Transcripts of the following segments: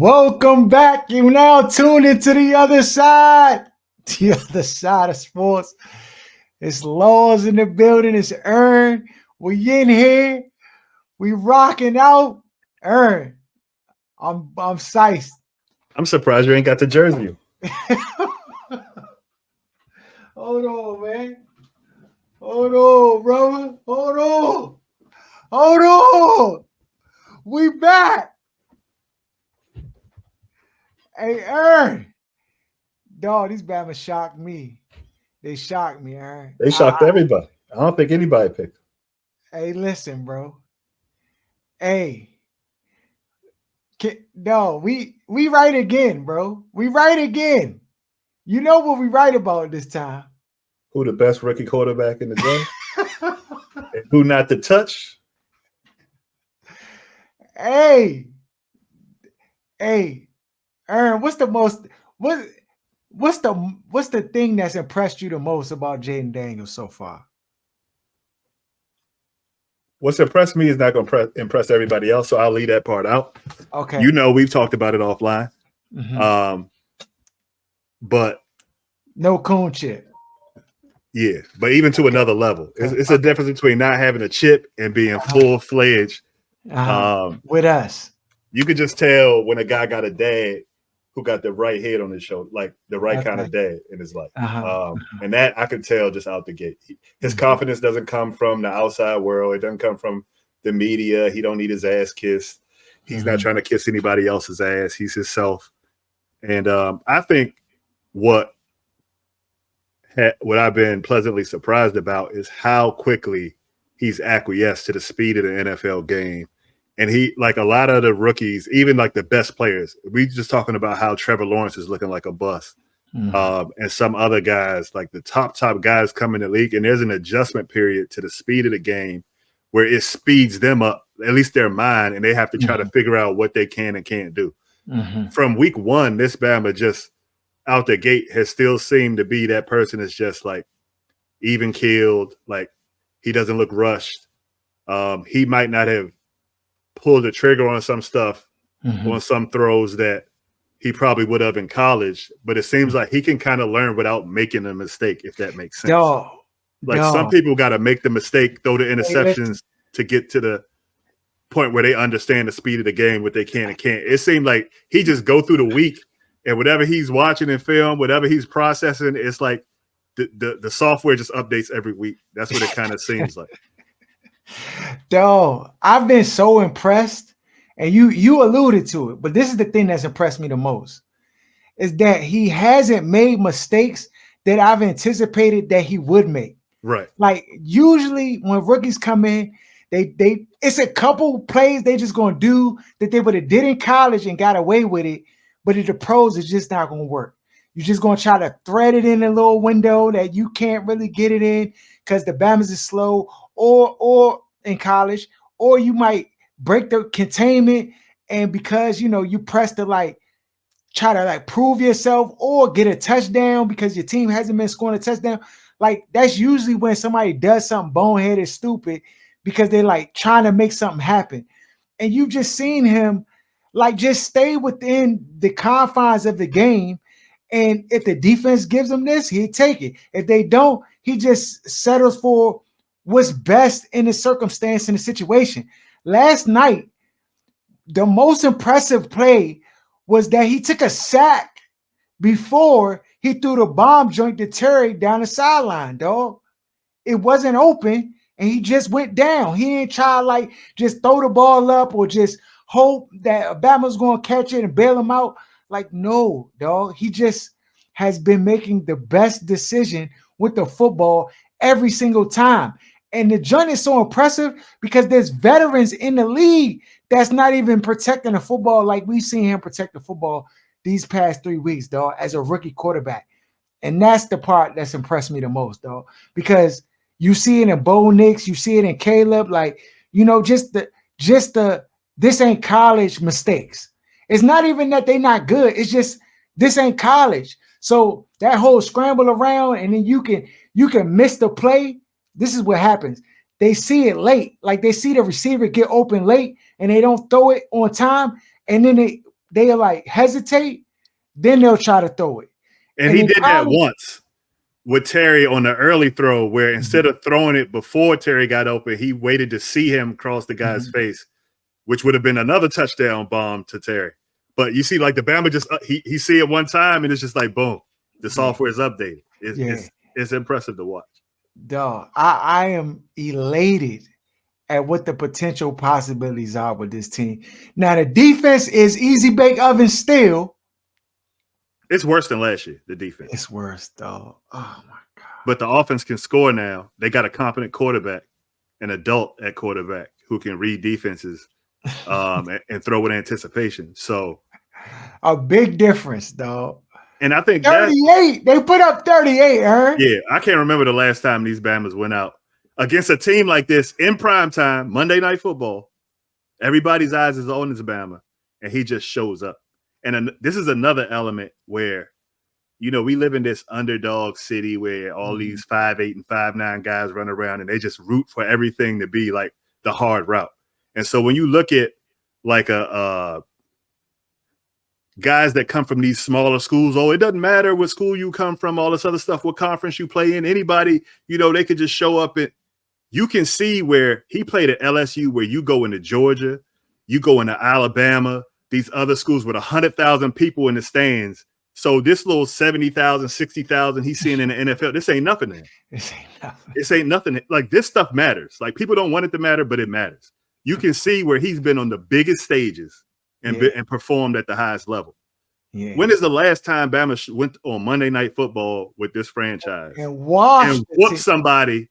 Welcome back. You now tuned into the other side. The other side of sports. It's Laws in the building. It's Ern. We in here. We rocking out. Ern. I'm Sice. I'm surprised you ain't got the jersey. Hold on, man. Hold on, brother. Hold on. Hold on. We back. Hey, Ern. Dog, these Bama shocked me. They shocked me, Ern. They shocked everybody. I don't think anybody picked them. Hey, listen, bro. Hey. No, we right again, bro. We right again. You know what we right about this time. Who the best rookie quarterback in the game? And who not to touch? Hey, Aaron, what's the thing that's impressed you the most about Jayden Daniels so far? What's impressed me is not going to impress everybody else, so I'll leave that part out. Okay. You know, we've talked about it offline. Mm-hmm. But no cone chip. Yeah, but even to another level. It's a difference between not having a chip and being full-fledged. With us. You could just tell when a guy got a dad who got the right head on his shoulder, like the right kind of dad in his life. And that I could tell just out the gate. His confidence doesn't come from the outside world. It doesn't come from the media. He don't need his ass kissed. He's not trying to kiss anybody else's ass. He's himself. And I think what I've been pleasantly surprised about is how quickly he's acquiesced to the speed of the NFL game. And he, like a lot of the rookies, even like the best players, we just talking about how Trevor Lawrence is looking like a bust. And some other guys, like the top guys come in the league, and there's an adjustment period to the speed of the game where it speeds them up, at least their mind, and they have to try to figure out what they can and can't do. From week one, this Bama just out the gate has still seemed to be that person that's just like even keeled, like he doesn't look rushed. He might not have pulled the trigger on some stuff, on some throws that he probably would have in college, but it seems like he can kind of learn without making a mistake, if that makes sense. Some people got to make the mistake, throw the interceptions to get to the point where they understand the speed of the game, what they can and can't. It seemed like he just go through the week and whatever he's watching in film, whatever he's processing, it's like the software just updates every week. That's what it kind of seems like. Dog, I've been so impressed, and you alluded to it, but this is the thing that's impressed me the most, is that he hasn't made mistakes that I've anticipated that he would make. Right. Like usually when rookies come in, they it's a couple plays they just gonna do that they would have did in college and got away with it, but at the pros it's just not gonna work. You're just gonna try to thread it in a little window that you can't really get it in because the Bamas is slow, or in college, or you might break the containment, and because you press to try to prove yourself or get a touchdown because your team hasn't been scoring a touchdown. Like that's usually when somebody does something boneheaded, stupid, because they're trying to make something happen. And you've just seen him just stay within the confines of the game. And if the defense gives him this, he'll take it. If they don't, he just settles for what's best in the circumstance, in the situation. Last night, the most impressive play was that he took a sack before he threw the bomb joint to Terry down the sideline, dog. It wasn't open, and he just went down. He didn't try just throw the ball up or just hope that Bama's going to catch it and bail him out. No, dog. He just has been making the best decision with the football every single time. And the joint is so impressive because there's veterans in the league that's not even protecting the football like we've seen him protect the football these past 3 weeks, dog, as a rookie quarterback. And that's the part that's impressed me the most, dog, because you see it in Bo Nix, you see it in Caleb, just the this ain't college mistakes. It's not even that they not good. It's just this ain't college. So that whole scramble around and then you can miss the play. This is what happens. They see it late. They see the receiver get open late and they don't throw it on time. And then they'll like hesitate, then they'll try to throw it. And he did that once with Terry on the early throw, where instead of throwing it before Terry got open, he waited to see him cross the guy's face, which would have been another touchdown bomb to Terry. But you see, like the Bama just he see it one time and it's just like boom, the software is updated. It's impressive to watch. Dog, I am elated at what the potential possibilities are with this team. Now the defense is easy bake oven still. It's worse than last year. The defense. It's worse, dog. Oh my god! But the offense can score now. They got a competent quarterback, an adult at quarterback who can read defenses and throw with anticipation. So a big difference, dog. And I think 38. They put up 38, Yeah, I can't remember the last time these Bamas went out against a team like this in prime time, Monday Night Football. Everybody's eyes is on this Bama, and he just shows up. And this is another element where, you know, we live in this underdog city where all these 5'8" and 5'9" guys run around and they just root for everything to be like the hard route. And so when you look at like guys that come from these smaller schools, it doesn't matter what school you come from, all this other stuff, what conference you play in, anybody, you know, they could just show up and you can see where he played at LSU, where you go into Georgia, you go into Alabama, these other schools with 100,000 people in the stands. So this little 70,000, 60,000 he's seeing in the NFL, this ain't nothing to him. This ain't nothing. Like this stuff matters. Like people don't want it to matter, but it matters. You can see where he's been on the biggest stages and performed at the highest level. Yeah. When is the last time Bama went on Monday Night Football with this franchise and whooped somebody?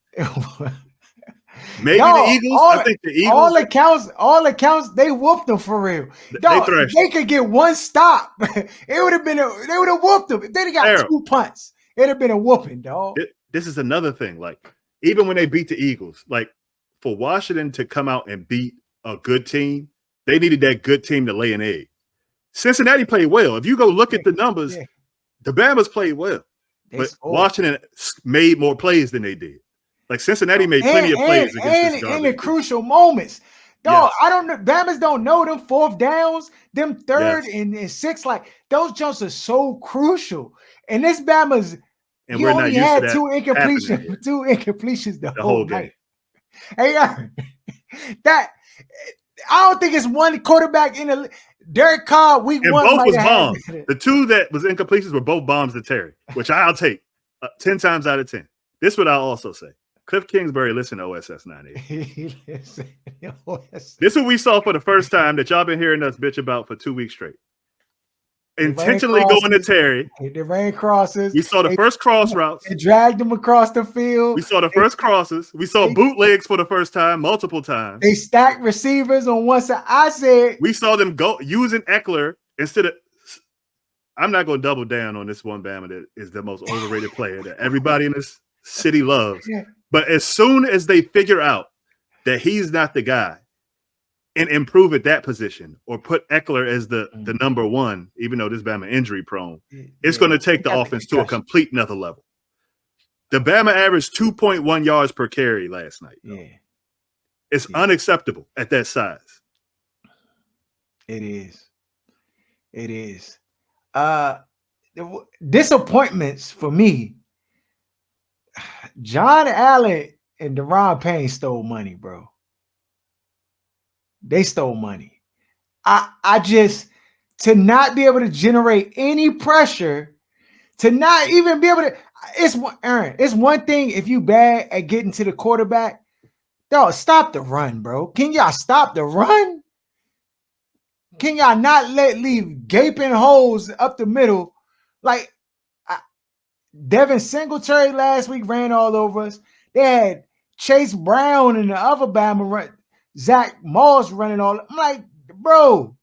Maybe the Eagles. I think the Eagles. All accounts, they whooped them for real. If they could get one stop, it would have been. They would have whooped them. If they got 2 punts, it'd have been a whooping, dog. This is another thing. Like even when they beat the Eagles, like for Washington to come out and beat a good team, they needed that good team to lay an egg. Cincinnati played well. If you go look at the numbers, the Bamas played well, but Washington made more plays than they did. Like Cincinnati made plenty of plays against this in the crucial moments. Dog, I don't know. Bamas don't know them 4th downs, them 3rd and 6th. Like those jumps are so crucial. And this Bamas, and we only had 2 incompletions the whole game. Hey, that I don't think it's one quarterback in the Derek Carr week and 1. Both was bombs. The 2 that was incompletions were both bombs to Terry, which I'll take 10 times out of 10. This is what I'll also say. Cliff Kingsbury, listen to OSS 98. This is what we saw for the first time that y'all been hearing us bitch about for 2 weeks straight. Intentionally going to Terry. They ran crosses. We saw the first cross routes. They dragged them across the field. We saw the first crosses. We saw bootlegs for the first time, multiple times. They stacked receivers on one side. I said we saw them go using Eckler instead of. I'm not going to double down on this one Bama that is the most overrated player that everybody in this city loves. But as soon as they figure out that he's not the guy and improve at that position or put Eckler as the number 1, even though this Bama injury prone, it's going to take the offense to a complete another level. The Bama averaged 2.1 yards per carry last night. It's unacceptable at that size. It is. Disappointments for me. John Allen and Deron Payne stole money, bro. They stole money. I just, to not be able to generate any pressure, to not even be able to, it's one thing if you bad at getting to the quarterback. Dog, stop the run, bro. Can y'all stop the run? Can y'all not leave gaping holes up the middle? Like, Devin Singletary last week ran all over us. They had Chase Brown and the other Bama run, Zach Moss running all. I'm like, bro.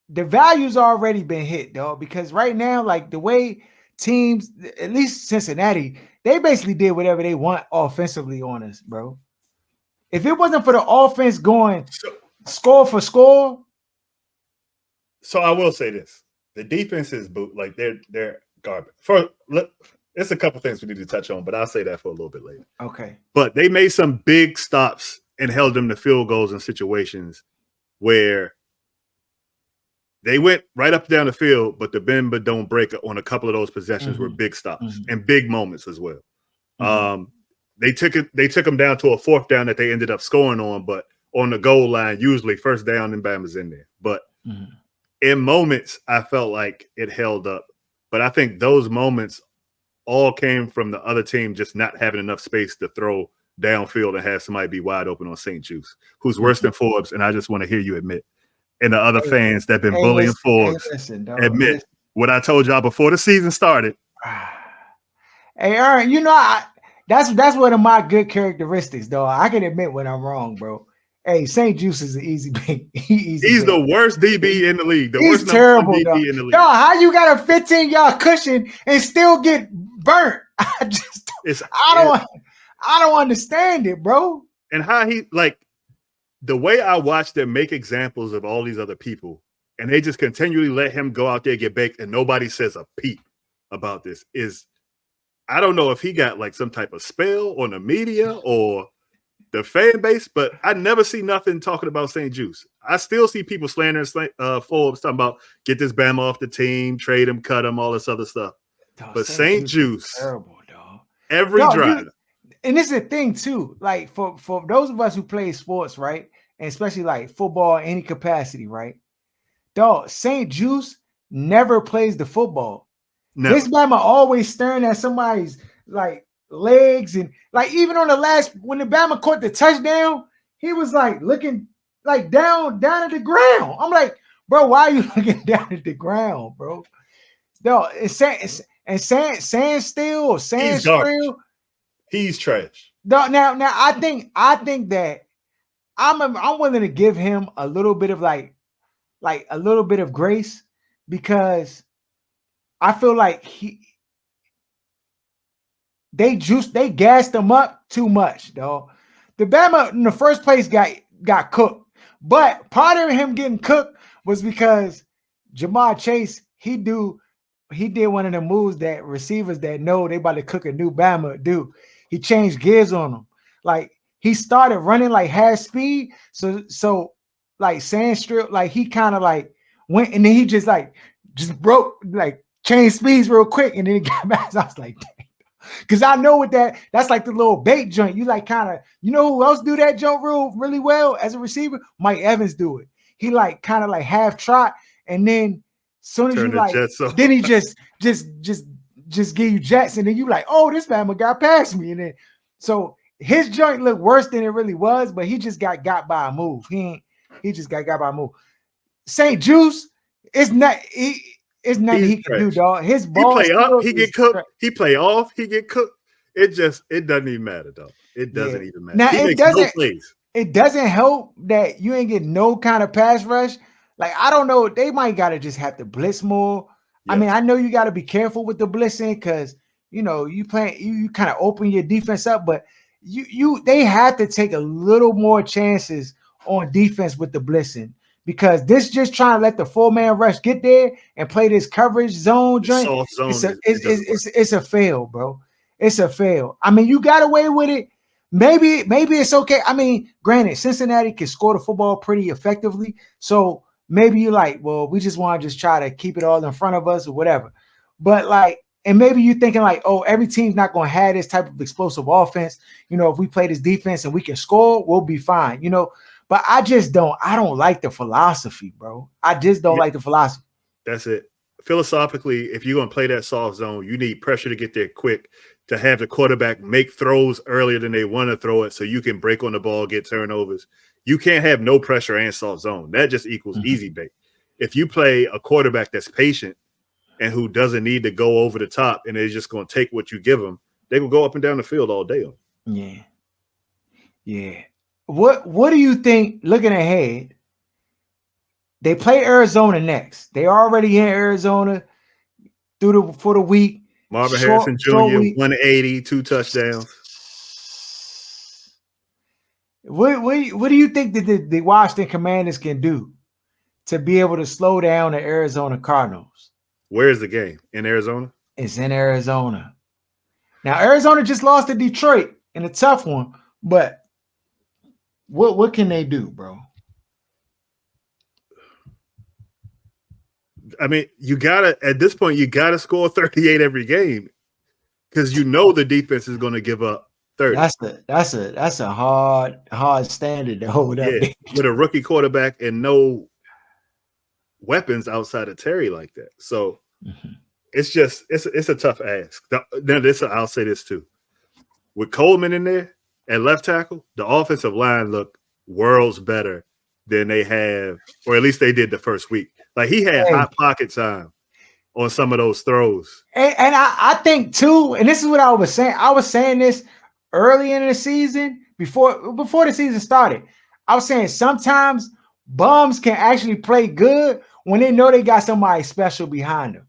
The value's already been hit, though, because right now, like the way teams, at least Cincinnati, they basically did whatever they want offensively on us, bro. If it wasn't for the offense going score for score. So I will say this: the defense is they're garbage. It's a couple things we need to touch on, but I'll say that for a little bit later. Okay. But they made some big stops and held them to field goals in situations where they went right up down the field, but the bend but don't break on a couple of those possessions were big stops and big moments as well. They took them down to a fourth down that they ended up scoring on, but on the goal line, usually first down and Bama's in there. But in moments, I felt like it held up. But I think those moments all came from the other team just not having enough space to throw downfield and have somebody be wide open on St. Juice, who's worse than Forbes. And I just want to hear you admit, and the other fans that have been bullying Forbes, admit what I told y'all before the season started. Hey, Aaron, you know, that's one of my good characteristics, though. I can admit when I'm wrong, bro. Hey, St. Juice is an easy bait. He's the worst DB in the league. He's terrible, DB in the league. No, how you got a 15-yard cushion and still get burnt? I don't understand it, bro. And how he, like, the way I watched them make examples of all these other people, and they just continually let him go out there, get baked, and nobody says a peep about this, is I don't know if he got like some type of spell on the media or the fan base, but I never see nothing talking about St. Juice. I still see people slandering Forbes, talking about get this Bama off the team, trade him, cut him, all this other stuff. But St. Juice, terrible, dog. Every drive. And this is the thing too, like for those of us who play sports, right, and especially like football in any capacity, right, dog, St. Juice never plays the football. Never. This Bama always staring at somebody's like legs, and like even on the last when the Bama caught the touchdown, he was like looking like down at the ground. I'm like, bro, why are you looking down at the ground, bro? No, sand still. He's trash. No, now I think that I'm willing to give him a little bit of like a little bit of grace, because I feel like they gassed him up too much, dog. The Bama in the first place got cooked, but part of him getting cooked was because Jamar Chase he did one of the moves that receivers that know they about to cook a new Bama do. He changed gears on them. Like he started running like half speed, so like sand strip, like he kind of like went and then he just broke like changed speeds real quick and then he got back. I was like, dang. Because I know with that's like the little bait joint. You like kind of, you know who else do that jump really well as a receiver? Mike Evans do it. He like kind of like half trot and then soon as you like, then he just give you jets and then you like, oh, this Bama got past me. And then so his joint looked worse than it really was, but he just got by a move. He just got by a move. St. Juice, it's nothing he can do, dog. His ball he play up, he get cooked. He play off, he get cooked. It doesn't even matter, dog. It doesn't even matter. Now it doesn't help that you ain't getting no kind of pass rush. Like I don't know, they might gotta just have to blitz more. Yes. I mean, I know you got to be careful with the blitzing because you know you kind of open your defense up, but they have to take a little more chances on defense with the blitzing. Because this just trying to let the 4-man rush get there and play this coverage zone joint. It's a fail, bro. It's a fail. I mean, you got away with it. Maybe it's okay. I mean, granted, Cincinnati can score the football pretty effectively. So maybe you're like, well, we just want to just try to keep it all in front of us or whatever. But like, and maybe you're thinking like, oh, every team's not going to have this type of explosive offense. You know, if we play this defense and we can score, we'll be fine. You know. But I don't like the philosophy, bro. I just don't like the philosophy. That's it. Philosophically, if you're going to play that soft zone, you need pressure to get there quick, to have the quarterback make throws earlier than they want to throw it so you can break on the ball, get turnovers. You can't have no pressure and soft zone. That just equals easy bait. If you play a quarterback that's patient and who doesn't need to go over the top and they're just going to take what you give them, they will go up and down the field all day. Yeah. Yeah. What do you think, looking ahead? They play Arizona next. They already in Arizona for the week. Marvin Harrison Jr., 180, 2 touchdowns. What do you think that the Washington Commanders can do to be able to slow down the Arizona Cardinals? Where is the game? In Arizona? It's in Arizona. Now Arizona just lost to Detroit in a tough one, but what can they do, bro? I mean, at this point, you gotta score 38 every game because the defense is going to give up 30. That's a hard standard to hold up. Yeah, with a rookie quarterback and no weapons outside of Terry like that. So it's a tough ask. I'll say this too. With Coleman in there at left tackle, the offensive line looked worlds better than they have, or at least they did the first week. Like he had hot pocket time on some of those throws. And I think too, and this is what I was saying. I was saying this early in the season before the season started. I was saying sometimes bums can actually play good when they know they got somebody special behind them.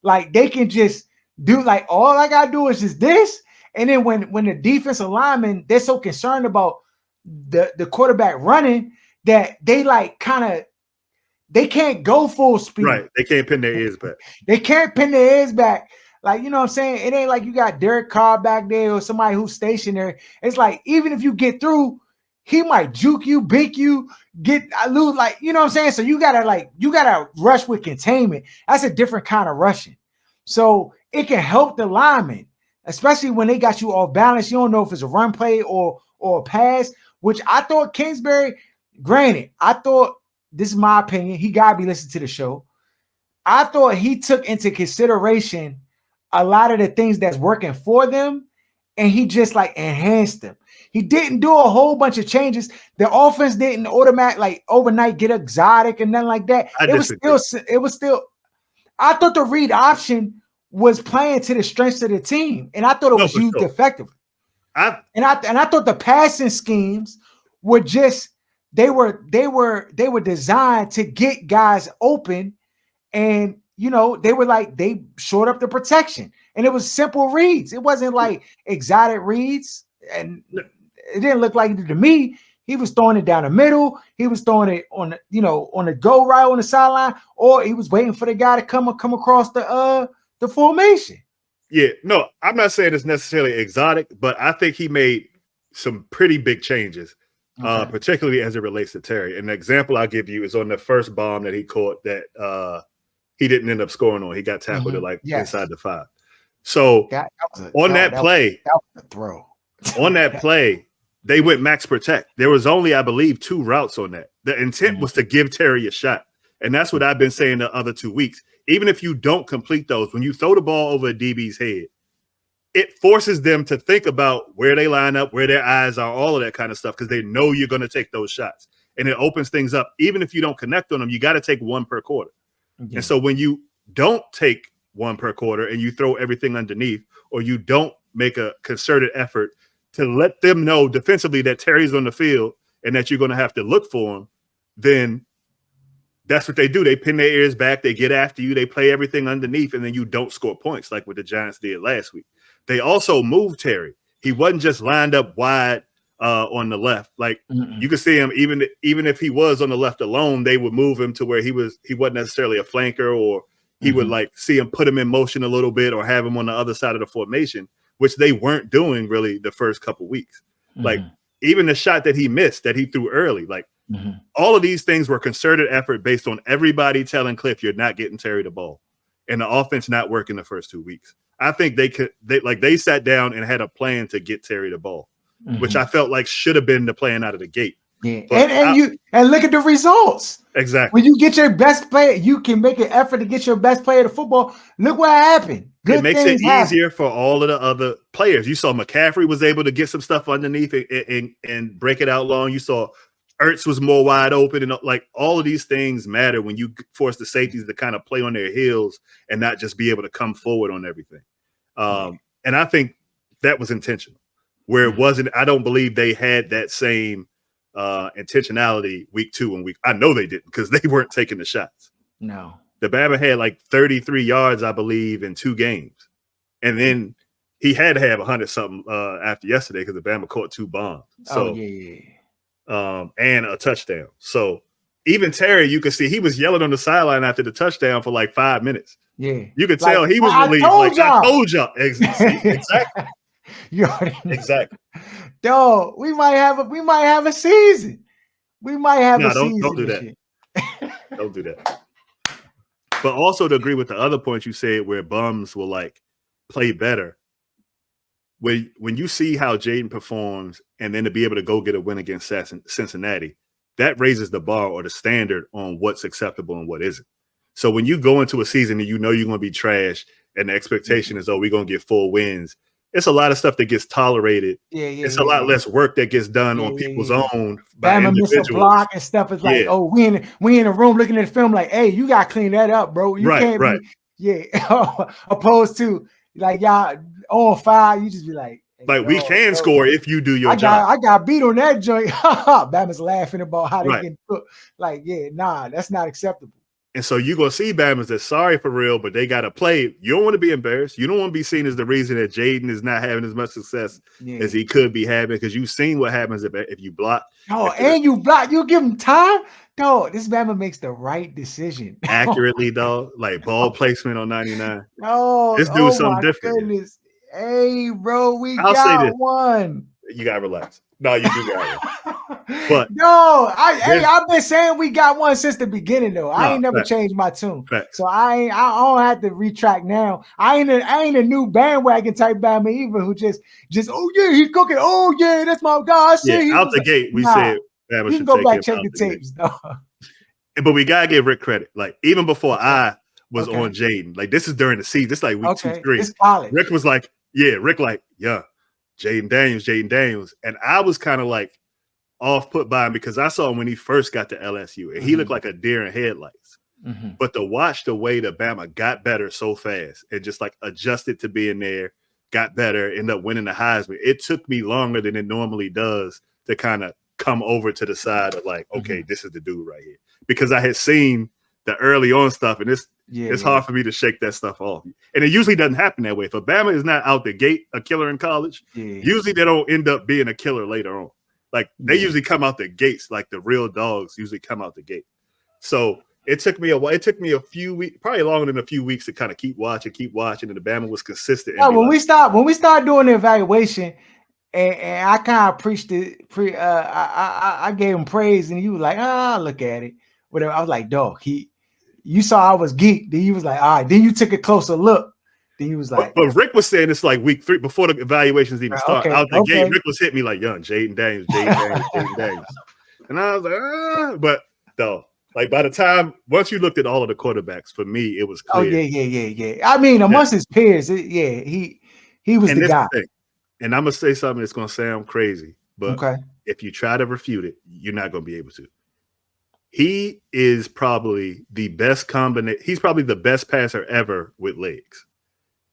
Like they can just do like all I gotta do is just this. And then when the defensive linemen, they're so concerned about the quarterback running that they like kind of they can't go full speed. Right. They can't pin their ears back. They can't pin their ears back. Like, you know what I'm saying? It ain't like you got Derek Carr back there or somebody who's stationary. It's like, even if you get through, he might juke you, bink you, lose, like, you know what I'm saying? So you gotta rush with containment. That's a different kind of rushing. So it can help the linemen, especially when they got you off balance. You don't know if it's a run play or a pass, which I thought Kingsbury, granted, I thought, this is my opinion, he gotta be listening to the show. I thought he took into consideration a lot of the things that's working for them, and he just like enhanced them. He didn't do a whole bunch of changes. The offense didn't overnight get exotic and nothing like that. It was still. I thought the read option was playing to the strengths of the team, and I thought it was used effectively. I thought the passing schemes were just they were designed to get guys open, and they shored up the protection, and it was simple reads. It wasn't like exotic reads, and it didn't look like it to me. He was throwing it down the middle. He was throwing it on the go route on the sideline, or he was waiting for the guy to come across the formation. Yeah, no, I'm not saying it's necessarily exotic, but I think he made some pretty big changes, particularly as it relates to Terry. And the example I give you is on the first bomb that he caught that he didn't end up scoring on. He got tackled at inside the 5. So that was a throw. On that play, they went max protect. There was only, I believe, 2 routes on that. The intent was to give Terry a shot. And that's what I've been saying the other 2 weeks. Even if you don't complete those, when you throw the ball over a DB's head, it forces them to think about where they line up, where their eyes are, all of that kind of stuff, because they know you're going to take those shots. And it opens things up. Even if you don't connect on them, you got to take 1 per quarter. Yeah. And so when you don't take 1 per quarter and you throw everything underneath, or you don't make a concerted effort to let them know defensively that Terry's on the field and that you're going to have to look for him, then that's what they do. They pin their ears back. They get after you. They play everything underneath, and then you don't score points like what the Giants did last week. They also moved Terry. He wasn't just lined up wide on the left. Like you could see him, even if he was on the left alone, they would move him to where he wasn't necessarily a flanker, or he would like see him, put him in motion a little bit, or have him on the other side of the formation, which they weren't doing really the first couple weeks. Like even the shot that he missed, that he threw early, like all of these things were concerted effort based on everybody telling Cliff, you're not getting Terry the ball, and the offense not working the first 2 weeks. I think they sat down and had a plan to get Terry the ball, which I felt like should have been the plan out of the gate. Yeah. And look at the results. Exactly. When you get your best player, you can make an effort to get your best player to football. Look what happened. It makes it easier for all of the other players. You saw McCaffrey was able to get some stuff underneath and break it out long. You saw Ertz was more wide open, and like all of these things matter when you force the safeties to kind of play on their heels and not just be able to come forward on everything. And I think that was intentional. Where it wasn't, I don't believe they had that same intentionality week 2 and I know they didn't, because they weren't taking the shots. No. The Bama had like 33 yards, I believe, in 2 games. And then he had to have 100-something after yesterday because the Bama caught 2 bombs. So, and a touchdown. So even Terry, you could see he was yelling on the sideline after the touchdown for like 5 minutes. Yeah, You could like, tell he was I relieved. told Like, y'all. I told y'all. See, exactly. You already know. Exactly. Dog, we might have a season. We might have a season. Don't do that. Don't do that. But also to agree with the other points you said, where bums will like play better. When you see how Jaden performs, and then to be able to go get a win against Cincinnati, that raises the bar or the standard on what's acceptable and what isn't. So when you go into a season and you know you're going to be trash, and the expectation is, oh, we're going to get full wins, it's a lot of stuff that gets tolerated. It's a lot less work that gets done on people's own by Bama individuals. miss a block and stuff. It's like, oh, we in a room looking at the film like, hey, you got to clean that up, bro. You can't be, opposed to like y'all on fire, you just be like, hey, we can score if you do your job. I got beat on that joint. Bama's laughing about how they get cooked. Like, that's not acceptable. And so you're going to see Bama's that's sorry for real, but they got to play. You don't want to be embarrassed. You don't want to be seen as the reason that Jaden is not having as much success as he could be having, because you've seen what happens if you block. Oh, and you block, you give him time. Dog, this Bama makes the right decision. Accurately, dog. Like ball placement on 99. Oh, this dude's something different. Goodness. Hey, bro, I'll got one. You got to relax. No, you do got it. But no, I've been saying we got one since the beginning though. I ain't never changed my tune. So I don't have to retract now. I ain't a new bandwagon type Bama either who just oh yeah, he's cooking. Oh yeah, that's my guy. Out the gate, we said Bama you can go back check the tapes. But we gotta give Rick credit. Like even before I was on Jaden, like this is during the season. This is like week 2, 3. It's college. Rick was like, Jaden Daniels. And I was kind of like off put by him because I saw him when he first got to LSU and he looked like a deer in headlights. But to watch the way that Bama got better so fast and just like adjusted to being there, got better, ended up winning the Heisman. It took me longer than it normally does to kind of come over to the side of like, okay, this is the dude right here. Because I had seen the early on stuff and it's hard for me to shake that stuff off. And it usually doesn't happen that way. If Bama is not out the gate a killer in college, usually they don't end up being a killer later on. Like they usually come out the gates, like the real dogs usually come out the gate. So it took me a while. It took me a few weeks, probably longer than a few weeks, to kind of keep watching, and the Bama was consistent. When we start doing the evaluation, and I kind of preached it, I gave him praise, and he was like, look at it, whatever. I was like, dog, you saw I was geeked. Then he was like, all right. Then you took a closer look. Then he was like, but Rick was saying it's like week 3 before the evaluations even start. Out the gate, Rick was hitting me like, young Jaden Daniels. And I was like, but though, like by the time once you looked at all of the quarterbacks, for me, it was clear. Oh yeah. I mean, amongst his peers, he was the guy. And I'm gonna say something that's gonna sound crazy, but if you try to refute it, you're not gonna be able to. He is probably the best combination. He's probably the best passer ever with legs.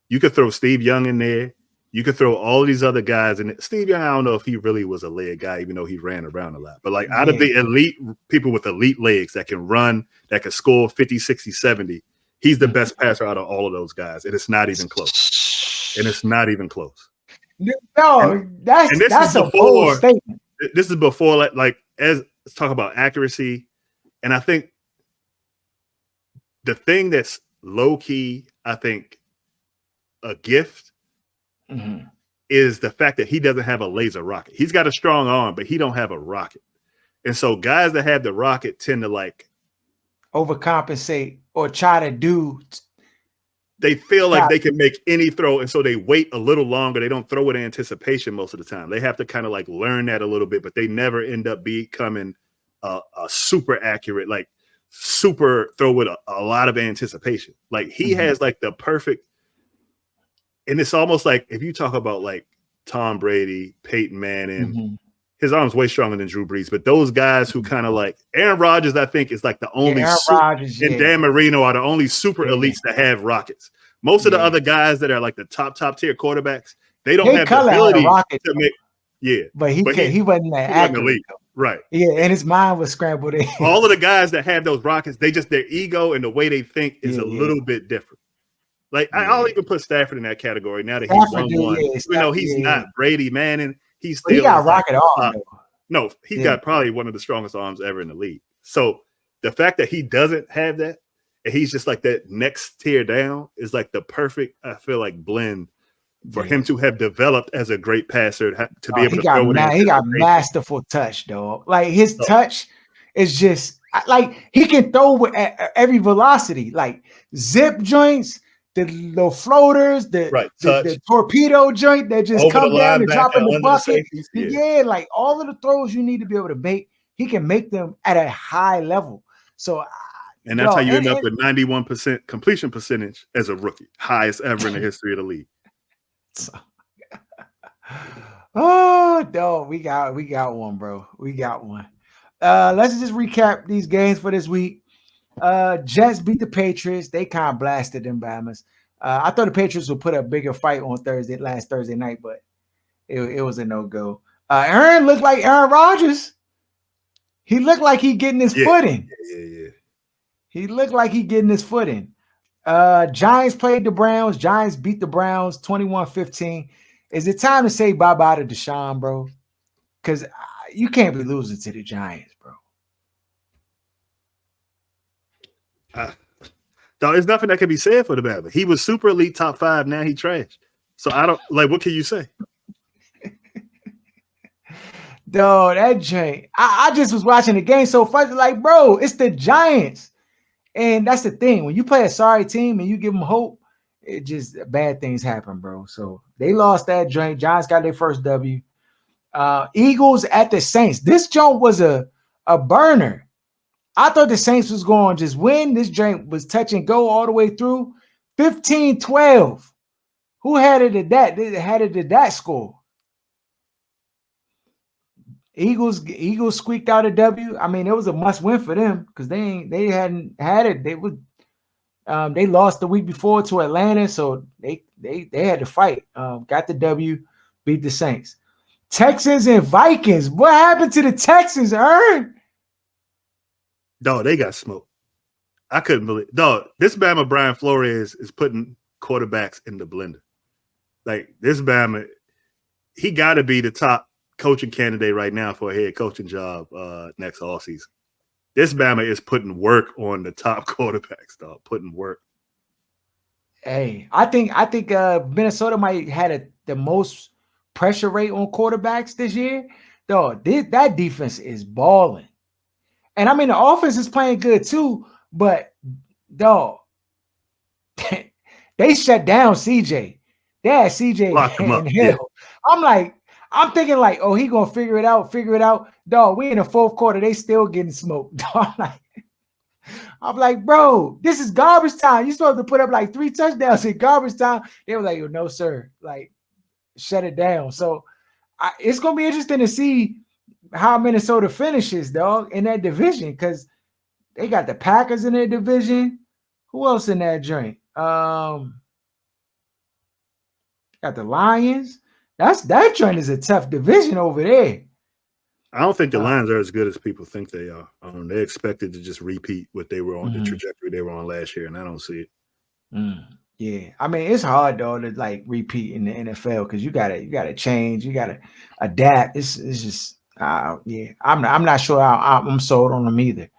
You could throw Steve Young in there. You could throw all these other guys in it. Steve Young, I don't know if he really was a leg guy, even though he ran around a lot. But like out of the elite people with elite legs that can run, that can score 50, 60, 70, he's the best passer out of all of those guys. And it's not even close. No, that's a bold statement. This is before, like as let's talk about accuracy. And I think the thing that's low key, I think, a gift is the fact that he doesn't have a laser rocket. He's got a strong arm, but he don't have a rocket. And so guys that have the rocket tend to like overcompensate or try to do. They feel like they can make any throw. And so they wait a little longer. They don't throw it in anticipation most of the time. They have to kind of like learn that a little bit, but they never end up becoming a super accurate, like super throw with a lot of anticipation. Like he has like the perfect, and it's almost like if you talk about like Tom Brady, Peyton Manning, his arm's way stronger than Drew Brees, but those guys who kind of like Aaron Rodgers, I think is like the only and Dan Marino are the only super elites that have rockets. Most of the other guys that are like the top tier quarterbacks, they don't have the ability to make. Yeah, but he wasn't that accurate. Right. Yeah, and his mind was scrambled in. All of the guys that have those rockets, their ego and the way they think is a little bit different. Like I'll even put Stafford in that category now that he's won one. Even though he's not Brady Manning, he's still he got a rocket arm. No, he's got probably one of the strongest arms ever in the league. So the fact that he doesn't have that, and he's just like that next tier down, is like the perfect, I feel like, blend for him to have developed as a great passer, to be able to throw it. He got masterful touch, dog. Like his touch is just like he can throw with every velocity, like zip joints, the little floaters, the torpedo joint that just over come down and drop in the bucket. Yeah, like all of the throws you need to be able to make, he can make them at a high level. So, and that's how you end up with 91% completion percentage as a rookie, highest ever in the history of the league. So, oh no, we got one, bro. We got one. Let's just recap these games for this week. Jets beat the Patriots. They kind of blasted them Bahamas. I thought the Patriots would put a bigger fight on last Thursday night, but it was a no-go. Aaron looked like Aaron Rodgers. He looked like he getting his footing. Yeah. He looked like he getting his footing. Giants played the Browns. Giants beat the Browns 21-15. Is it time to say bye-bye to Deshaun, bro? Because you can't be losing to the Giants, bro. There's nothing that can be said for the Bama. He was super elite top 5. Now he trash. So I don't like. What can you say? Dog, that Giant. I just was watching the game so fast. Like, bro, it's the Giants, and that's the thing. When you play a sorry team and you give them hope, it just bad things happen, bro. So they lost that joint. Giants got their first W. Eagles at the Saints. This joint was a burner. I thought the Saints was going to just win. This joint was touch and go all the way through. 15-12. Who had it at that? They had it at that score. Eagles squeaked out a W. I mean, it was a must win for them because they hadn't had it. They lost the week before to Atlanta, so they had to fight. Got the W, beat the Saints. Texans and Vikings. What happened to the Texans, Ern? Dog, they got smoked. I couldn't believe. Dog, this Bama Brian Flores is putting quarterbacks in the blender. Like this Bama, he got to be the top coaching candidate right now for a head coaching job next offseason. This Bama is putting work on the top quarterbacks, dog. Putting work. Hey, I think Minnesota might had the most pressure rate on quarterbacks this year. Dog, that defense is balling. And I mean, the offense is playing good too, but dog, they shut down CJ. They had CJ in hell. Yeah. I'm thinking like, oh, he gonna figure it out. Dog, we in the fourth quarter, they still getting smoked. Dog, I'm like, bro, this is garbage time. You're supposed to put up like 3 touchdowns in garbage time. They were like, oh, no, sir. Like, shut it down. So it's gonna be interesting to see how Minnesota finishes, dog, in that division, because they got the Packers in their division. Who else in that joint? Got the Lions. That joint is a tough division over there. I don't think the Lions are as good as people think they are. They're expected to just repeat what they were on, the trajectory they were on last year, and I don't see it. Yeah, I mean it's hard though to like repeat in the NFL because you gotta change, you gotta adapt. It's just yeah. I'm not sure I'm sold on them either.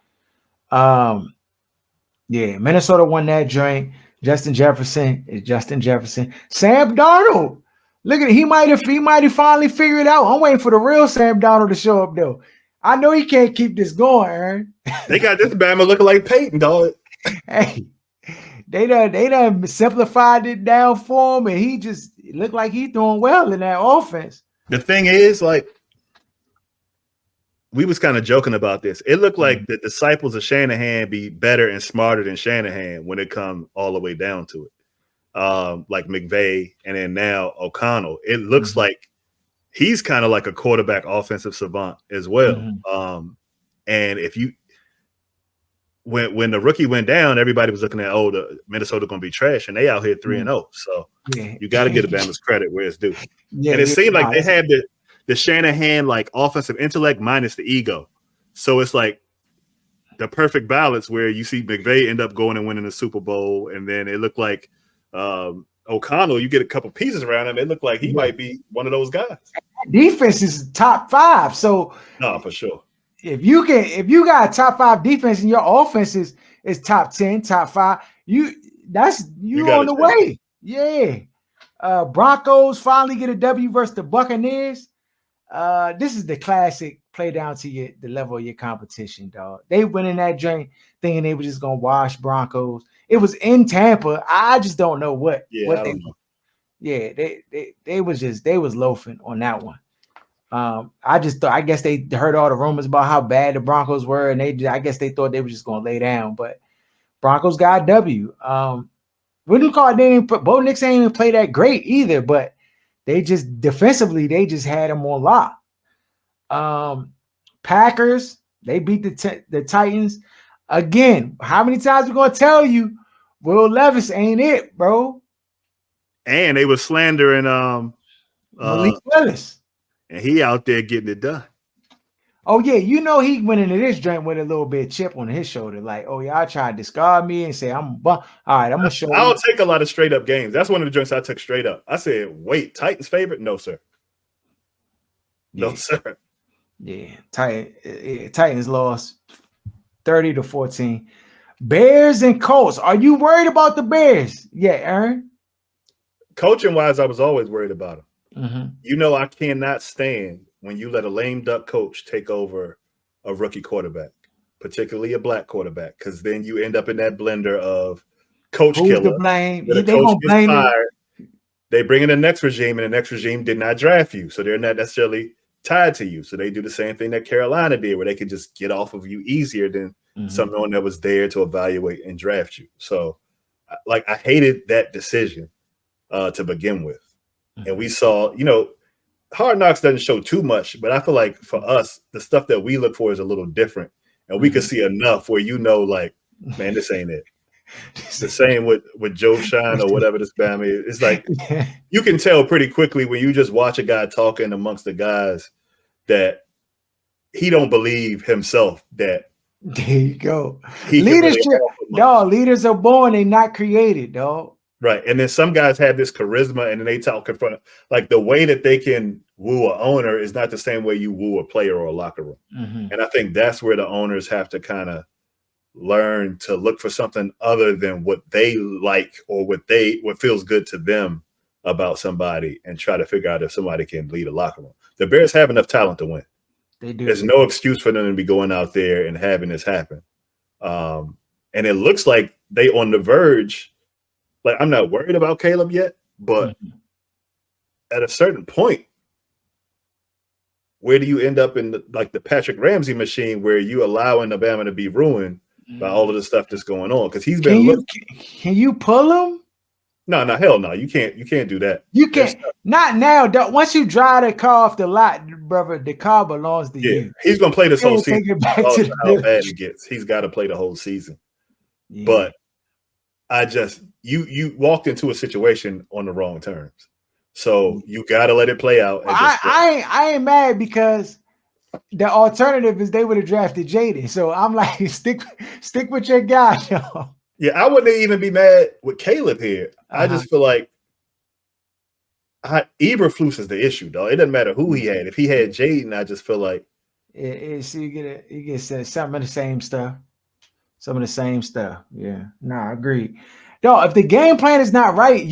Yeah, Minnesota won that joint. Justin Jefferson is Justin Jefferson. Sam Darnold. Look at it. He might have finally figured it out. I'm waiting for the real Sam Darnold to show up, though. I know he can't keep this going, Aaron. They got this Bama looking like Peyton, dog. Hey, they done simplified it down for him, and he just looked like he's doing well in that offense. The thing is, like, we was kind of joking about this. It looked like the disciples of Shanahan be better and smarter than Shanahan when it comes all the way down to it. Like McVay and then now O'Connell. It looks like he's kind of like a quarterback offensive savant as well. And if you when the rookie went down, everybody was looking at the Minnesota gonna be trash, and they out here 3-0. So you got to give Bama's credit where it's due. And it seemed like they had the Shanahan like offensive intellect minus the ego. So it's like the perfect balance where you see McVay end up going and winning the Super Bowl, and then it looked like O'Connell, you get a couple pieces around him, it looked like he might be one of those guys. Defense is top 5, so no, for sure. if you got a top 5 defense and your offense is top 10, top 5, you on the way. Yeah. Broncos finally get a W versus the Buccaneers. This is the classic play down to the level of your competition, dog. They went in that joint thinking they were just gonna wash Broncos. It was in Tampa. I just don't know what. Yeah, I don't know. Yeah, they was loafing on that one. I guess they heard all the rumors about how bad the Broncos were, and I guess they thought they were just gonna lay down, but Broncos got a W. What do you call it? Bo Nix ain't even play that great either, but they just defensively, they just had them on lock. Packers, they beat the Titans. Again, how many times we gonna tell you Will Levis ain't it, bro? And they were slandering Malik Willis. And he out there getting it done. Oh, yeah, he went into this joint with a little bit of chip on his shoulder, like, oh, y'all try to discard me and say, all right, I'm going to show you. I don't take a lot of straight up games. That's one of the joints I took straight up. I said, wait, Titans favorite? No, sir. Yeah. No, sir. Yeah, Titans lost 30-14. Bears and Colts. Are you worried about the Bears? Yeah, Aaron? Coaching-wise, I was always worried about them. Mm-hmm. I cannot stand when you let a lame duck coach take over a rookie quarterback, particularly a black quarterback, because then you end up in that blender of coach Who's killer. To blame? The coach gets fired. They bring in the next regime, and the next regime did not draft you, so they're not necessarily tied to you. So they do the same thing that Carolina did, where they could just get off of you easier than someone that was there to evaluate and draft you. So, I hated that decision to begin with. And we saw, Hard Knocks doesn't show too much, but I feel like for us, the stuff that we look for is a little different. And we could see enough where like, man, this ain't it. It's the same with Joe Shine or whatever this band is. It's like you can tell pretty quickly when you just watch a guy talking amongst the guys that he don't believe himself that. There you go. Leadership, dog. Leaders are born, they not created, dog. Right. And then some guys have this charisma and then they talk in front of, like, the way that they can woo an owner is not the same way you woo a player or a locker room. And I think that's where the owners have to kind of learn to look for something other than what they like or what feels good to them about somebody and try to figure out if somebody can lead a locker room. The Bears have enough talent to win. They do. There's no excuse for them to be going out there and having this happen. And it looks like they on the verge. Like, I'm not worried about Caleb yet, but at a certain point, where do you end up in the Patrick Ramsey machine where you allowing Alabama to be ruined by all of the stuff that's going on? Because he's been can you pull him? No, hell no. You can't do that. You can't. Not now. Once you drive the car off the lot, brother, the car belongs to you. He's gonna play this whole season. How bad he gets. He's got to play the whole season. Yeah. But you walked into a situation on the wrong terms. So you got to let it play out. I ain't mad because the alternative is they would have drafted Jaden. So I'm like, stick with your guy, y'all. Yeah, I wouldn't even be mad with Caleb here. I just feel like Eberflus is the issue, though. It doesn't matter who he had. If he had Jaden, I just feel like you get some of the same stuff. Some of the same stuff. Yeah. I agree. No, if the game plan is not right,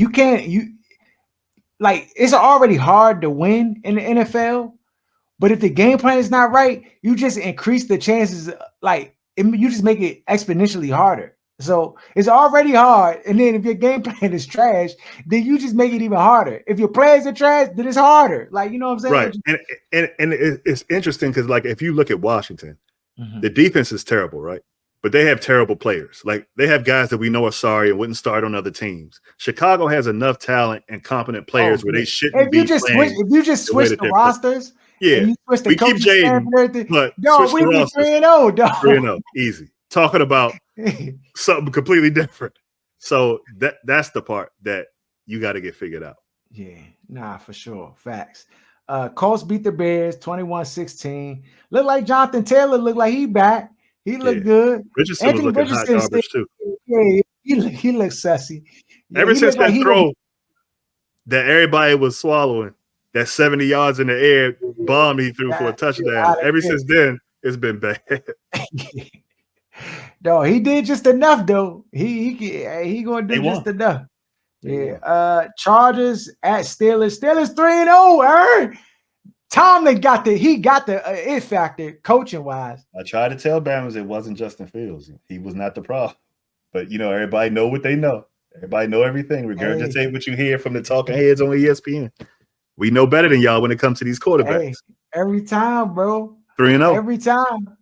it's already hard to win in the NFL. But if the game plan is not right, you just increase the chances. You just make it exponentially harder. So it's already hard. And then if your game plan is trash, then you just make it even harder. If your players are trash, then it's harder. You know what I'm saying? Right. And it's interesting because, if you look at Washington, the defense is terrible, right? But they have terrible players. They have guys that we know are sorry and wouldn't start on other teams. Chicago has enough talent and competent players where they shouldn't be playing. If you just switch the rosters, we keep Jaden, but we be 3-0, dog. 3-0, easy. Talking about something completely different. So that's the part that you got to get figured out. Yeah, for sure. Facts. Colts beat the Bears 21-16. Looked like Jonathan Taylor looked like he back. He looked good. Richardson was looking hot garbage too. Yeah, he looked sassy. Yeah, Ever since that throw that everybody was swallowing, that 70 yards in the air bomb he threw for a touchdown. Since then, It's been bad. No, he did just enough though. He gonna do just enough. Yeah. Chargers at Steelers. Steelers 3-0. Tomlin got the it factor coaching wise. I tried to tell Bama's it wasn't Justin Fields. He was not the problem. But everybody know what they know. Everybody know everything. Regurgitate what you hear from the talking heads on ESPN. We know better than y'all when it comes to these quarterbacks. Every time, bro. 3-0. Every time.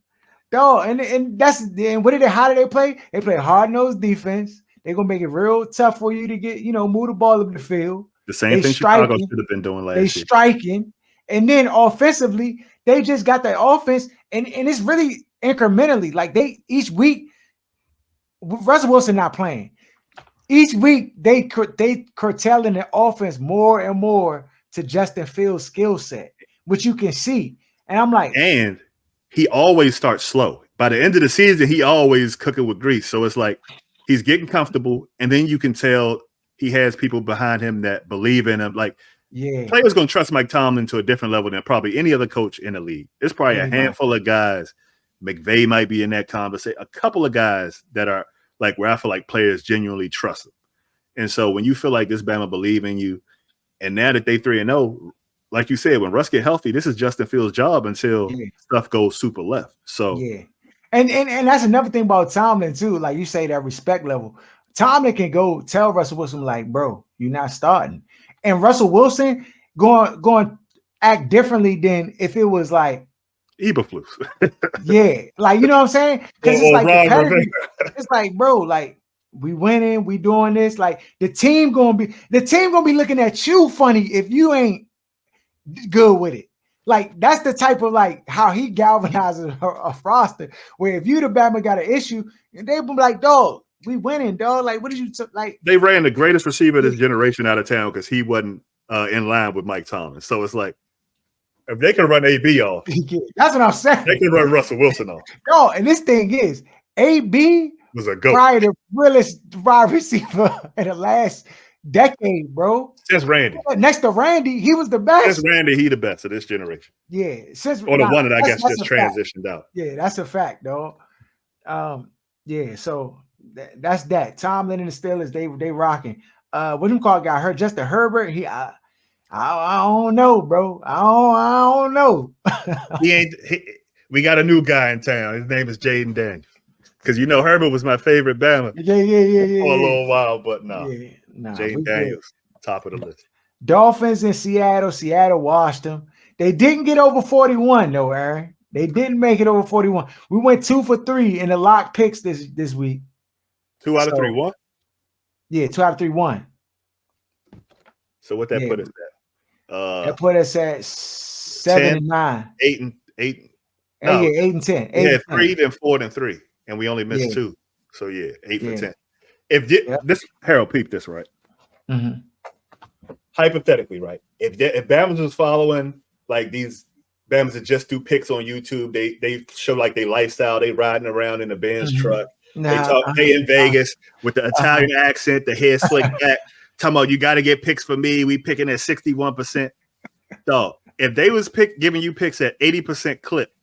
No, and how do they play? They play hard-nosed defense. They're gonna make it real tough for you to get, move the ball up the field. The same thing Chicago should have been doing last year. They striking. And then offensively, they just got the offense, and it's really incrementally. Like each week, Russell Wilson not playing. Each week they curtailing the offense more and more to Justin Fields' skill set, which you can see. And I'm like, and he always starts slow. By the end of the season, he always cooking with grease. So it's like he's getting comfortable, and then you can tell he has people behind him that believe in him. Like, players gonna trust Mike Tomlin to a different level than probably any other coach in the league. It's probably a handful of guys. McVay might be in that conversation. A couple of guys that are like where I feel like players genuinely trust him. And so when you feel like this Bama believe in you, and now that they 3-0, like you said, when Russ get healthy, this is Justin Fields' job until stuff goes super left. So and that's another thing about Tomlin too. Like you say, that respect level. Tomlin can go tell Russell Wilson, like, bro, you're not starting. And Russell Wilson going to act differently than if it was like Eberflus. Like, you know what I'm saying? Because it's like it's like, bro, like we winning, we doing this. Like the team gonna be looking at you funny if you ain't good with it. Like that's the type of like how he galvanizes a roster. Where if you the Bama got an issue, they be like, dog, we winning, dog. Like, what did you like? They ran the greatest receiver of this generation out of town because he wasn't in line with Mike Tomlin. So it's like, if they can run AB off, that's what I'm saying. They can run Russell Wilson off. No, and this thing is, AB was a goat. Probably the realest wide receiver in the last decade, bro. Since Randy. Next to Randy, he was the best. Since Randy, he the best of this generation. Yeah. Or the one that I guess just transitioned out. Yeah, that's a fact, dog. So that's that. Tomlin and the Steelers, they rocking. What him call got hurt? Justin Herbert. I don't know, bro. I don't know. We got a new guy in town. His name is Jaden Daniels. Because Herbert was my favorite Bama. Yeah. For a little while, but no. Jaden Daniels, top of the list. Dolphins in Seattle. Seattle washed them. They didn't get over 41, though, Aaron. They didn't make it over 41. We went 2 for 3 in the lock picks this week. 2 out of 3 won? Yeah, 2 out of 3 won. So what that put us at? That put us at 7 and 9. 8 and 8. No. 8 and 10. Yeah, 3, then 4, then 3. And we only missed 2. So 8 for 10. This Harold peeped this right. Mm-hmm. Hypothetically, right? If Bama was following like these Bama's that just do picks on YouTube, they show like their lifestyle, they riding around in a Benz truck. They in Vegas with the Italian accent, the hair slicked back, talking about you got to get picks for me. We picking at 61%. Dog, if they was giving you picks at 80% clip,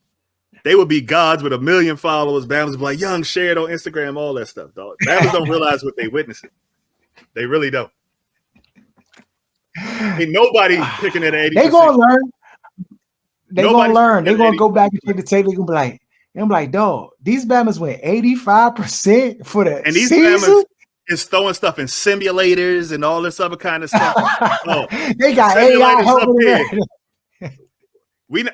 they would be gods with 1 million followers. Bama's would be like, young, share it on Instagram, all that stuff, dog. Bama's don't realize what they witnessing. They really don't. Ain't nobody picking at 80%. They gonna learn. They gonna learn. They gonna go back and take the tape. They gonna be like, I'm like, dog, these Bama's went 85% for the and these season? Bama's is throwing stuff in simulators and all this other kind of stuff. They got AI helping.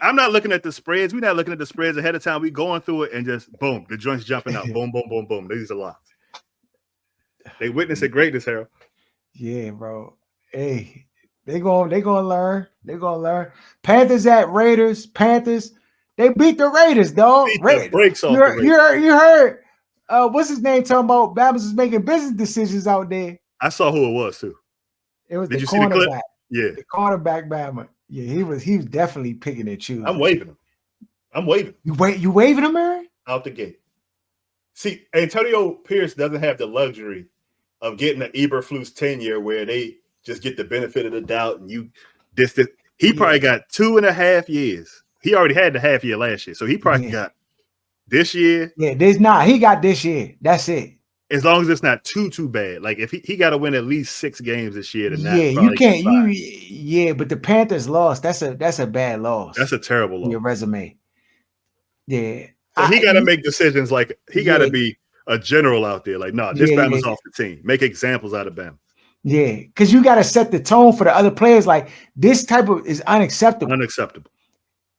I'm not looking at the spreads. We're not looking at the spreads ahead of time. We going through it and just boom, the joints jumping out. Boom, boom, boom, boom. These are locks. They witness it greatness, Harold. Yeah, bro. Hey, they gonna learn. They gonna learn. Panthers at Raiders. Panthers. They beat the Raiders, dog. Breaks off. You heard what's his name talking about Bama's is making business decisions out there. I saw who it was too. It was Did the you see the clip? Yeah. The cornerback Bama. Yeah, he was definitely picking and choosing. I'm waving him. You waving him, Aaron? Out the gate. See, Antonio Pierce doesn't have the luxury of getting an Eberflus tenure where they just get the benefit of the doubt and you distance. He probably got 2.5 years he already had the half year last year, so he probably got this year. Yeah, he got this year. That's it. As long as it's not too bad. Like if he got to win at least 6 games this year to not you can't but the Panthers lost. That's a bad loss. That's a terrible loss. Your resume. Yeah. So he got to make decisions like he got to be a general out there. Like, no, this Bama's off the team. Make examples out of Bama. Yeah, because you got to set the tone for the other players. Like this type of is unacceptable. Unacceptable.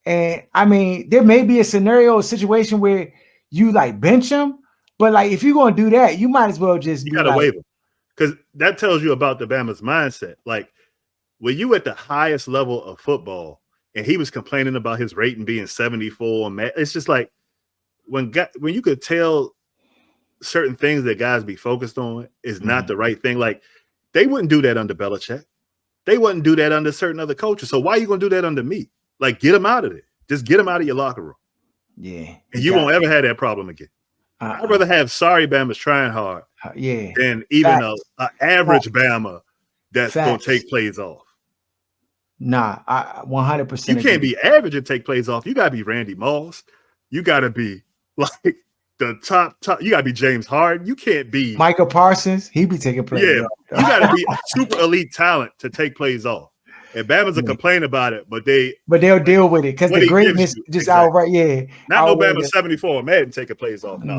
And I mean, there may be a situation where you like bench him, but like if you're gonna do that, you might as well just you gotta waive him. Because that tells you about the Bama's mindset. Like when you at the highest level of football and he was complaining about his rating being 74, it's just like when you could tell certain things that guys be focused on is not the right thing. Like they wouldn't do that under Belichick. They wouldn't do that under certain other coaches. So why are you gonna do that under me? Like get him out of there. Just get him out of your locker room. Yeah. And you won't ever have that problem again. I'd rather have sorry Bama's trying hard than even an average Bama that's going to take plays off. Nah, I 100%. You can't be average and take plays off. You got to be Randy Moss. You got to be like the top. You got to be James Harden. You can't be Michael Parsons. He be taking plays off. You got to be a super elite talent to take plays off. And Bama's a complain about it, but they'll deal with it because the greatness just outright, Not no Bama 74 Madden taking plays off. No,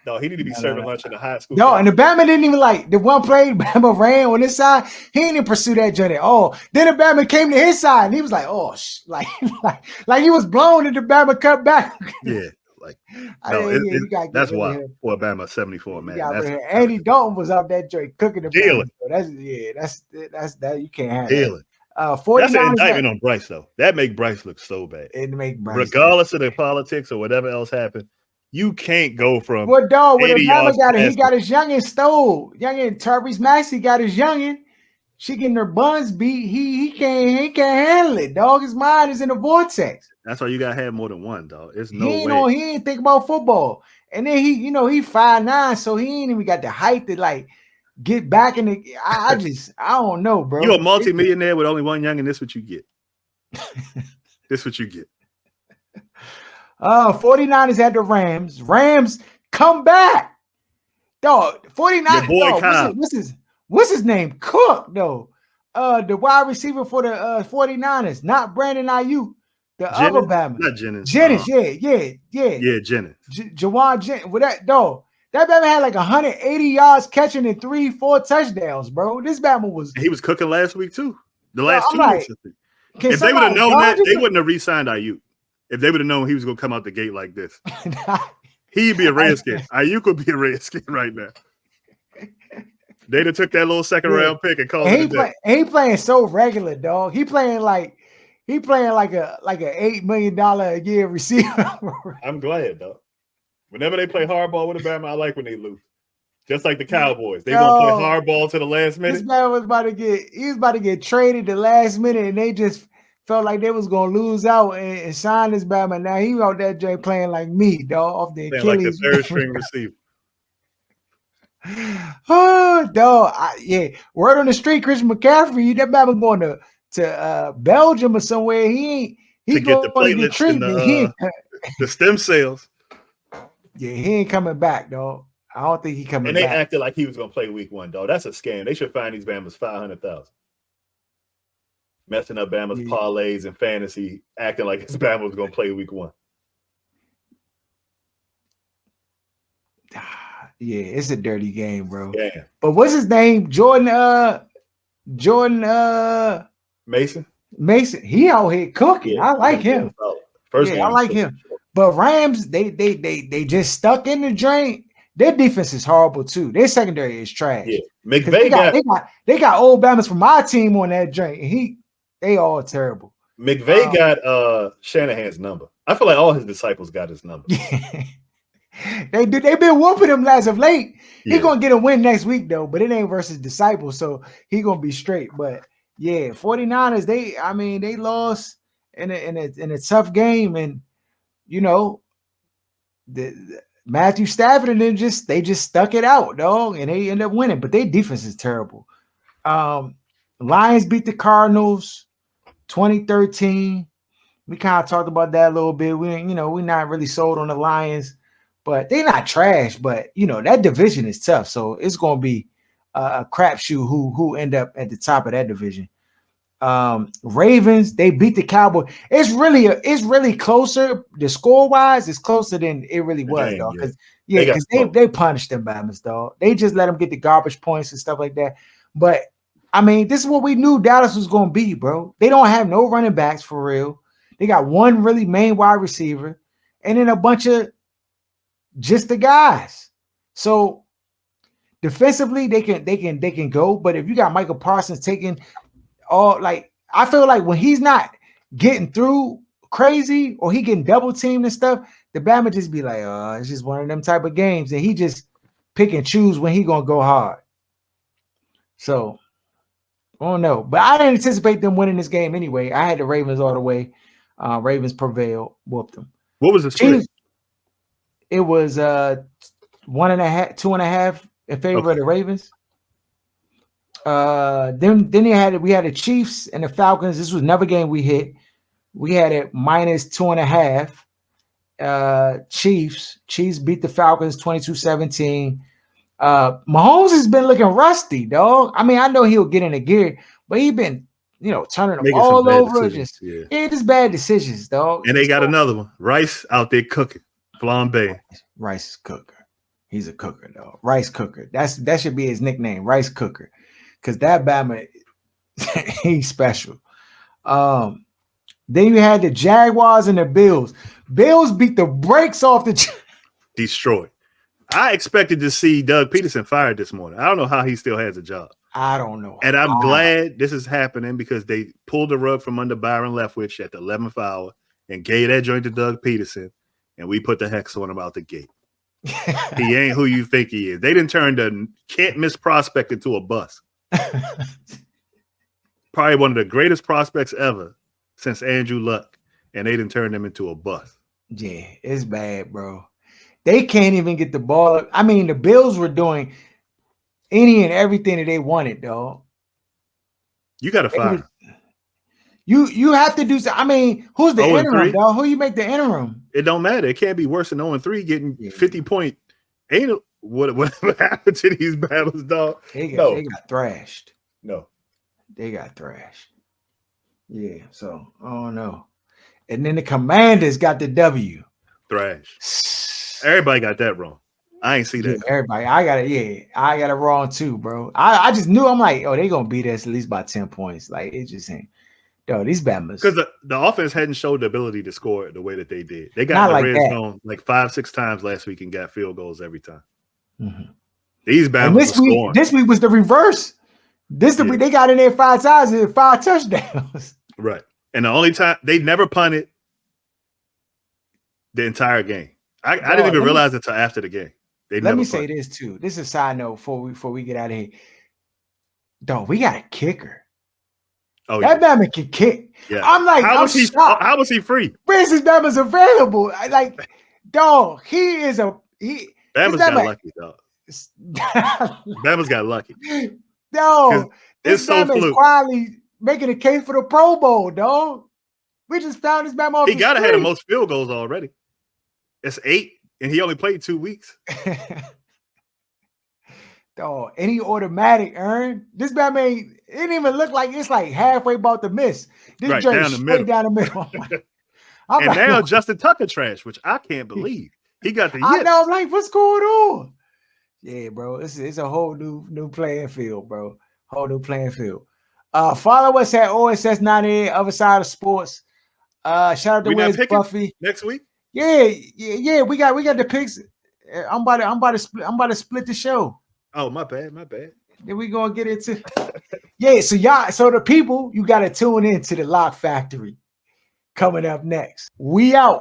No, he need to be serving lunch in the high school. No, and the Bama didn't even like the one play Bama ran on this side. He didn't even pursue that journey. Oh, then the Bama came to his side and he was like, oh, like he was blown and the Bama cut back. Yeah. Like, no, that's why for Bama 74, man. Andy Dalton was out that joint cooking the dealing. That's that you can't have dealing. That's an indictment on Bryce, though. That make Bryce look so bad. It make Bryce, regardless of the politics or whatever else happened, you can't go from. Well, dog, when the Bama got it, he got his youngin stole. Youngin Tyrese Maxey got his youngin. She getting her buns beat. He can't handle it, dog. His mind is in a vortex. That's why you gotta have more than one, dog. It's no way. He ain't think about football. And then he 5'9", so he ain't even got the height to like get back in the. I don't know, bro. You're a multimillionaire with only one young, and this what you get. This what you get. 49ers had the Rams. Rams come back, dog. 49ers. Your boy what's his name? Cook, though. The wide receiver for the 49ers, not Brandon Ayuk. The Jennings? other Bama. Not Jennings. Jennings, yeah. Yeah, Jennings. Jawan Jennings. With that, though, that Bama had like 180 yards catching and 3-4 touchdowns, bro. This Bama was. He was cooking last week, too. The last 2 weeks. If they would have known that, they wouldn't have re-signed Ayuk. If they would have known he was going to come out the gate like this. He'd be a Redskin. Ayuk would be a Redskin right now. They'd have took that little second-round pick and called it a day. He playing so regular, dog. He playing like a $8 million a year receiver. I'm glad, though. Whenever they play hardball with Alabama, I like when they lose. Just like the Cowboys, they gonna play hardball to the last minute. This man was about to get traded the last minute, and they just felt like they was gonna lose out and sign this Bama. Now he out that joint playing like me, dog, off the Achilles. Like the third string receiver. Oh, dog. Word on the street, Christian McCaffrey, that Bama going to Belgium or somewhere. He get the platelets and the stem cells. Yeah, he ain't coming back, dog. I don't think he coming back. And they acted like he was going to play week 1, dog. That's a scam. They should find these Bamas $500,000. Messing up Bama's parlays and fantasy, acting like his Bama was going to play week 1. Yeah, it's a dirty game, bro. Yeah. But what's his name? Jordan Mason. He out here cooking. Yeah, I like him. I like him. But Rams, they just stuck in the drain. Their defense is horrible too. Their secondary is trash. Yeah. McVay they got old Bama's from my team on that drain. They all terrible. McVay got Shanahan's number. I feel like all his disciples got his number. Yeah. They've been whooping him as of late. He's gonna get a win next week though, but it ain't versus disciples, so he gonna be straight. But yeah, 49ers, they lost in a tough game, and the Matthew Stafford and then they just stuck it out, dog, and they end up winning. But their defense is terrible. Lions beat the Cardinals 2013. We kind of talked about that a little bit. We're not really sold on the Lions, but they're not trash. But that division is tough, so it's going to be a crapshoot who end up at the top of that division. Ravens, they beat the Cowboys. It's really closer. The score wise, it's closer than it really was, dog. Because they punished them, Bama's, dog. They just let them get the garbage points and stuff like that. But I mean, this is what we knew Dallas was going to be, bro. They don't have no running backs for real. They got one really main wide receiver, and then a bunch of just the guys. So defensively, they can go. But if you got Michael Parsons taking I feel like when he's not getting through crazy or he getting double teamed and stuff, the Bama just be like, it's just one of them type of games, and he just pick and choose when he gonna go hard. So I don't know, but I didn't anticipate them winning this game anyway. I had the Ravens all the way. Ravens prevailed, whooped them. What was the split? It was 1.5, 2.5 in favor of the Ravens. Then we had the Chiefs and the Falcons. This was another game we hit. We had it -2.5. Chiefs beat the Falcons 22-17. Mahomes has been looking rusty, dog. I mean, I know he'll get in the gear, but he's been turning them all over. Just bad decisions, dog. And they got another one. Rice out there cooking. Flambe. Rice is cooker. He's a cooker, dog. Rice cooker. That should be his nickname, Rice Cooker. Because that Bama, he's special. Then you had the Jaguars and the Bills. Bills beat the brakes off the destroyed. I expected to see Doug Peterson fired this morning. I don't know how he still has a job. I don't know. And I'm glad this is happening because they pulled the rug from under Byron Leftwich at the 11th hour and gave that joint to Doug Peterson, and we put the hex on him out the gate. He ain't who you think he is. They didn't turn the can't miss prospect into a bust. Probably one of the greatest prospects ever since Andrew Luck, and they didn't turn him into a bust. Yeah, it's bad, bro. They can't even get the ball. I mean, the Bills were doing any and everything that they wanted, dog. You got to fire. You have to do so. I mean, who's the interim, dog? Who you make the interim? It don't matter. It can't be worse than 0-3 getting 50 point. Ain't whatever happened to these battles, dog? They got thrashed. No. They got thrashed. Yeah, so I don't know. And then the Commanders got the W. Thrash. Everybody got that wrong. I ain't see that. Yeah, everybody. I got it wrong too, bro. I just knew. I'm like, they gonna beat us at least by 10 points. Like, it just ain't. Yo, these Bama's. Because the offense hadn't showed the ability to score the way that they did. They got the red zone like 5-6 times last week and got field goals every time. Mm-hmm. These Bama's this week was the reverse. Week they got in there 5 times and 5 touchdowns. Right. And the only time they never punted the entire game. I didn't even realize it until after the game. Let me say this too. This is a side note before we get out of here. Dog, we got a kicker. Oh, that Bama can kick. Yeah. I'm like, how was he free? Where's his Bama's available? Like, dog, Bama's got lucky, dog. Bama's got lucky. No, it's so fluke. Quietly making a case for the Pro Bowl, dog. We just found this Bama off He got to have the most field goals already. It's 8, and he only played 2 weeks. Dog, and he automatic earned. This Bama it didn't even look like it's like halfway about to miss. This right straight down the middle. And now Justin Tucker trash, which I can't believe. He got the yips. I know, I'm like, what's going on? Yeah, bro. It's a whole new playing field, bro. Whole new playing field. Follow us at OSS 98, Other Side of Sports. Shout out to Wes Buffy next week. Yeah. We got the picks. I'm about to split the show. Oh, my bad. Then we gonna get into so the people, you gotta tune in to the Lock Factory coming up next. We out.